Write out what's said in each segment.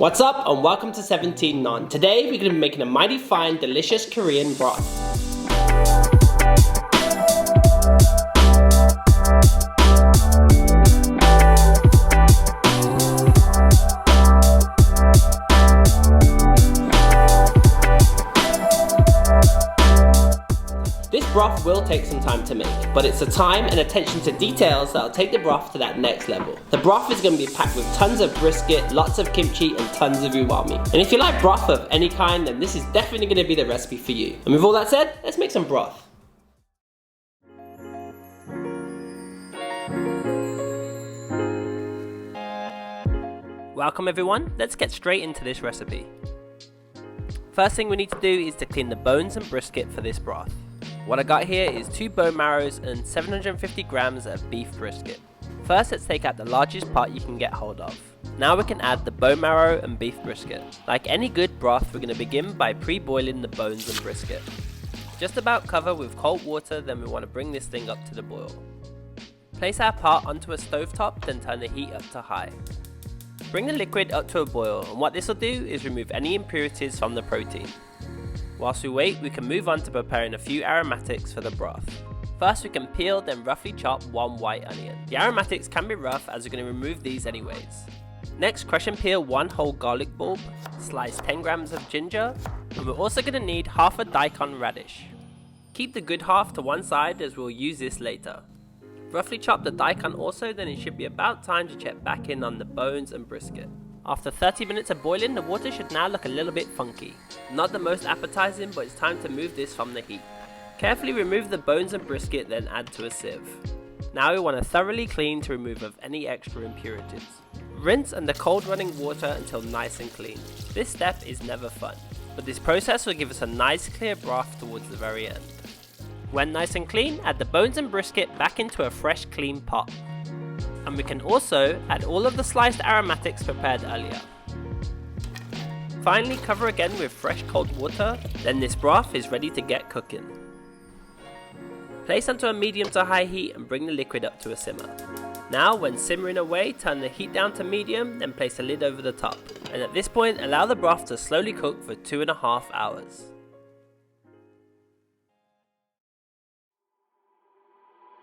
What's up and welcome to 17 Non. Today we're going to be making a mighty fine, delicious Korean broth. This broth will take some time to make, but it's the time and attention to details that'll take the broth to that next level. The broth is going to be packed with tons of brisket, lots of kimchi, and tons of umami. And if you like broth of any kind, then this is definitely going to be the recipe for you. And with all that said, let's make some broth. Welcome everyone, let's get straight into this recipe. First thing we need to do is to clean the bones and brisket for this broth. What I got here is 2 bone marrows and 750 grams of beef brisket. First, let's take out the largest part you can get hold of. Now we can add the bone marrow and beef brisket. Like any good broth, we're going to begin by pre-boiling the bones and brisket. Just about cover with cold water, then we want to bring this thing up to the boil. Place our pot onto a stovetop, then turn the heat up to high. Bring the liquid up to a boil, and what this will do is remove any impurities from the protein. Whilst we wait, we can move on to preparing a few aromatics for the broth. First, we can peel then roughly chop 1 white onion. The aromatics can be rough as we're going to remove these anyways. Next, crush and peel 1 whole garlic bulb, slice 10 grams of ginger, and we're also going to need half a daikon radish. Keep the good half to one side as we'll use this later. Roughly chop the daikon also, then it should be about time to check back in on the bones and brisket. After 30 minutes of boiling, the water should now look a little bit funky. Not the most appetizing, but it's time to move this from the heat. Carefully remove the bones and brisket, then add to a sieve. Now we want to thoroughly clean to remove of any extra impurities. Rinse under cold running water until nice and clean. This step is never fun, but this process will give us a nice clear broth towards the very end. When nice and clean, add the bones and brisket back into a fresh clean pot. And we can also add all of the sliced aromatics prepared earlier. Finally, cover again with fresh cold water, then this broth is ready to get cooking. Place onto a medium to high heat and bring the liquid up to a simmer. Now, when simmering away, turn the heat down to medium, then place a lid over the top. And at this point, allow the broth to slowly cook for 2.5 hours.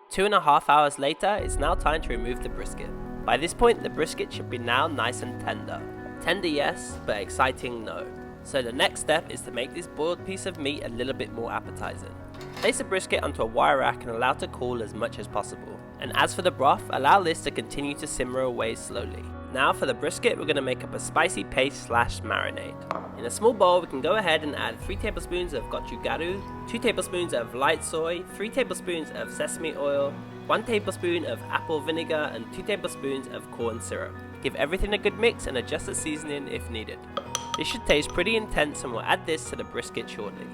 Two and a half hours later, it's now time to remove the brisket. By this point, the brisket should be now nice and tender. Tender yes, but exciting no. So the next step is to make this boiled piece of meat a little bit more appetizing. Place the brisket onto a wire rack and allow it to cool as much as possible. And as for the broth, allow this to continue to simmer away slowly. Now for the brisket, we're going to make up a spicy paste / marinade. In a small bowl, we can go ahead and add 3 tablespoons of gochujang, 2 tablespoons of light soy, 3 tablespoons of sesame oil, 1 tablespoon of apple vinegar, and 2 tablespoons of corn syrup. Give everything a good mix and adjust the seasoning if needed. This should taste pretty intense, and we'll add this to the brisket shortly.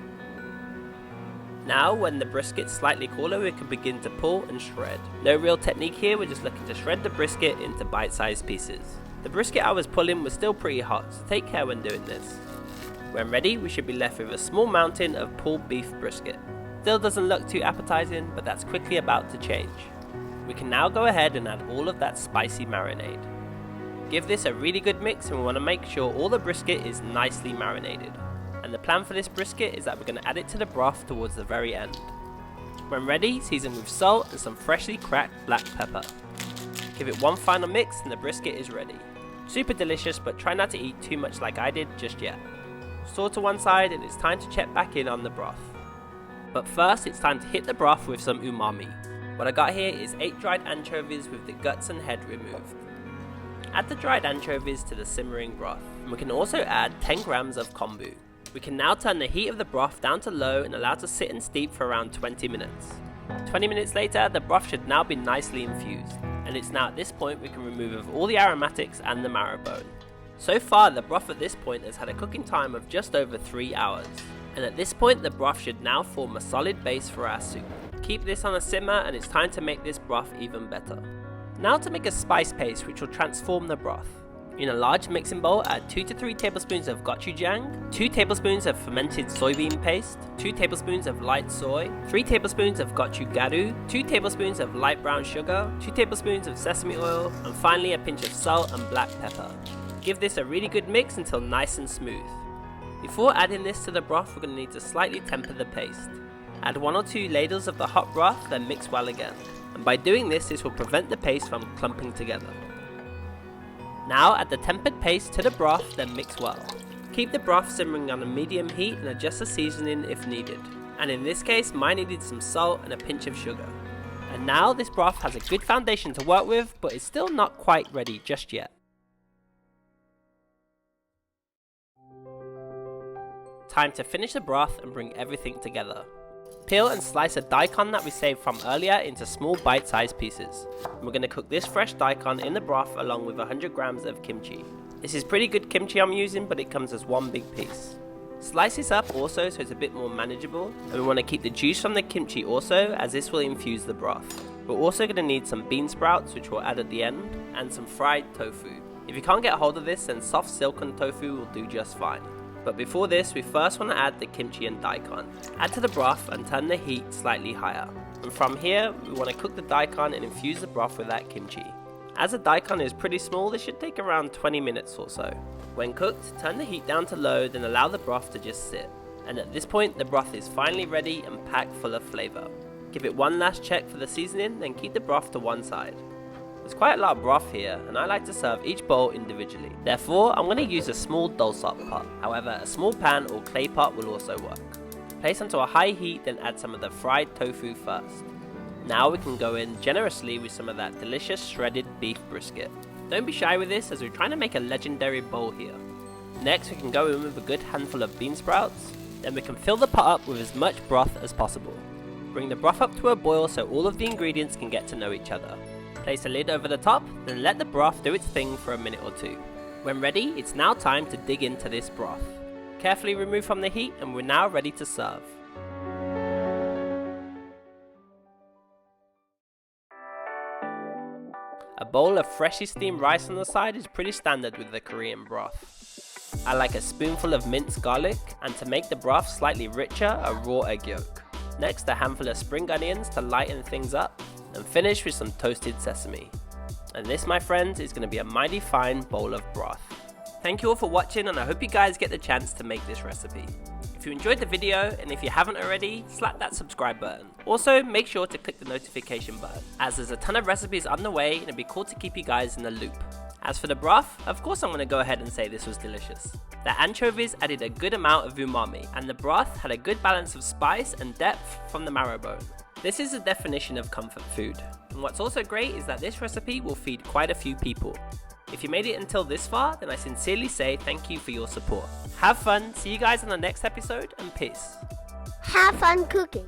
Now, when the brisket's slightly cooler, we can begin to pull and shred. No real technique here, we're just looking to shred the brisket into bite-sized pieces. The brisket I was pulling was still pretty hot, so take care when doing this. When ready, we should be left with a small mountain of pulled beef brisket. Still doesn't look too appetizing, but that's quickly about to change. We can now go ahead and add all of that spicy marinade. Give this a really good mix, and we want to make sure all the brisket is nicely marinated. And the plan for this brisket is that we're going to add it to the broth towards the very end. When ready, season with salt and some freshly cracked black pepper. Give it one final mix and the brisket is ready. Super delicious, but try not to eat too much like I did just yet. Store to one side, and it's time to check back in on the broth. But first, it's time to hit the broth with some umami. What I got here is 8 dried anchovies with the guts and head removed. Add the dried anchovies to the simmering broth. And we can also add 10 grams of kombu. We can now turn the heat of the broth down to low and allow it to sit and steep for around 20 minutes. 20 minutes later, the broth should now be nicely infused. And it's now at this point we can remove all the aromatics and the marrow bone. So far, the broth at this point has had a cooking time of just over 3 hours. And at this point, the broth should now form a solid base for our soup. Keep this on a simmer, and it's time to make this broth even better. Now to make a spice paste which will transform the broth. In a large mixing bowl, add 2 to 3 tablespoons of gochujang, 2 tablespoons of fermented soybean paste, 2 tablespoons of light soy, 3 tablespoons of gochujang, 2 tablespoons of light brown sugar, 2 tablespoons of sesame oil, and finally a pinch of salt and black pepper. Give this a really good mix until nice and smooth. Before adding this to the broth, we're going to need to slightly temper the paste. Add 1 or 2 ladles of the hot broth, then mix well again. And by doing this will prevent the paste from clumping together. Now add the tempered paste to the broth, then mix well. Keep the broth simmering on a medium heat and adjust the seasoning if needed. And in this case, mine needed some salt and a pinch of sugar. And now this broth has a good foundation to work with, but it's still not quite ready just yet. Time to finish the broth and bring everything together. Peel and slice a daikon that we saved from earlier into small bite-sized pieces. And we're going to cook this fresh daikon in the broth along with 100 grams of kimchi. This is pretty good kimchi I'm using, but it comes as one big piece. Slice this up also so it's a bit more manageable, and we want to keep the juice from the kimchi also, as this will infuse the broth. We're also going to need some bean sprouts, which we'll add at the end, and some fried tofu. If you can't get hold of this, then soft silken tofu will do just fine. But before this, we first want to add the kimchi and daikon. Add to the broth and turn the heat slightly higher. And from here, we want to cook the daikon and infuse the broth with that kimchi. As the daikon is pretty small, this should take around 20 minutes or so. When cooked, turn the heat down to low, then allow the broth to just sit. And at this point, the broth is finally ready and packed full of flavour. Give it one last check for the seasoning, then keep the broth to one side. There's quite a lot of broth here, and I like to serve each bowl individually. Therefore, I'm going to use a small dulsop pot. However, a small pan or clay pot will also work. Place onto a high heat, then add some of the fried tofu first. Now we can go in generously with some of that delicious shredded beef brisket. Don't be shy with this, as we're trying to make a legendary bowl here. Next, we can go in with a good handful of bean sprouts. Then we can fill the pot up with as much broth as possible. Bring the broth up to a boil so all of the ingredients can get to know each other. Place a lid over the top, then let the broth do its thing for a minute or two. When ready, it's now time to dig into this broth. Carefully remove from the heat, and we're now ready to serve. A bowl of freshly steamed rice on the side is pretty standard with the Korean broth. I like a spoonful of minced garlic, and to make the broth slightly richer, a raw egg yolk. Next, a handful of spring onions to lighten things up, and finish with some toasted sesame. And this, my friends, is going to be a mighty fine bowl of broth. Thank you all for watching, and I hope you guys get the chance to make this recipe. If you enjoyed the video, and if you haven't already, slap that subscribe button. Also, make sure to click the notification button, as there's a ton of recipes on the way, and it'd be cool to keep you guys in the loop. As for the broth, of course I'm going to go ahead and say this was delicious. The anchovies added a good amount of umami, and the broth had a good balance of spice and depth from the marrow bone. This is the definition of comfort food. And what's also great is that this recipe will feed quite a few people. If you made it until this far, then I sincerely say thank you for your support. Have fun, see you guys in the next episode, and peace. Have fun cooking.